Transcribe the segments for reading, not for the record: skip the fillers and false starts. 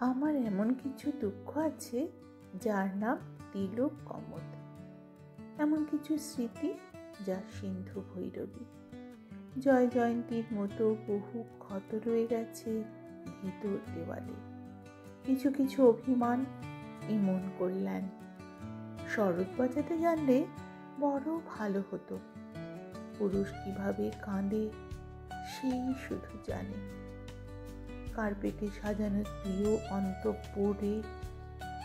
আমার এমন কিছু দুঃখ আছে যার নাম তিলক কমল, এমন কিছু স্মৃতি যা সিন্ধু ভৈরবী। জয় জয়ন্তীর মতো বহু ক্ষত রয়ে গেছে ভিতর দেওয়ালে। কিছু কিছু অভিমান এমন করলেন। শরৎ বাজাতে জানলে বড় ভালো হতো। পুরুষ কিভাবে কাঁদে সেই শুধু জানে। কার্পেটে সাজানো প্রিয় অন্তঃপুরে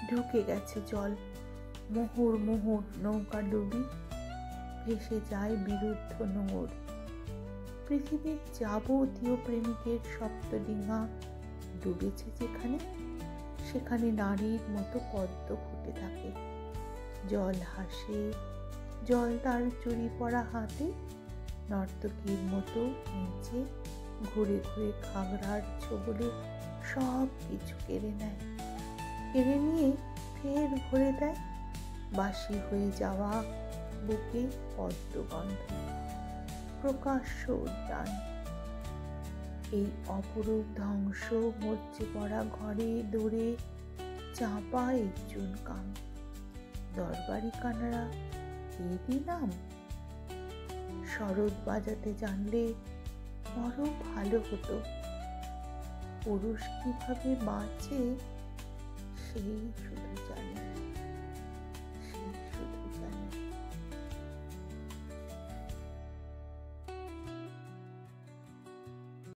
ঢুকে গেছে জল। মোহর মোহর নৌকা ডুবি ভেসে যায় বিরুদ্ধ নোঙর। পৃথিবীর যাবতীয় প্রেমিকের সপ্তডিঙা ডুবেছে যেখানে, সেখানে নারীর মতো পদ্ম ফুটে থাকে। জল হাসে, জল তার চুরি পরা হাতে নর্তকীর মতো নিচে ঘুরে ঘুরে ঘাগরার ছোবলে সব কিছু কেড়ে নেয়। কেড়ে নিয়ে ফের ভরে দেয় বাসি হয়ে যাওয়া বুকে পদ্মগন্ধ। প্রকাশ্য উদ্যান, এই অপরূপ ধ্বংস মরচে পড়া ঘরে দৌড়ে চাপা একজন কাম। দরবারি কানারা এরই নাম। শরৎ বাজাতে জানলে বড় ভালো হতো। পুরুষ কিভাবে বাঁচে সেই শুধু জানে।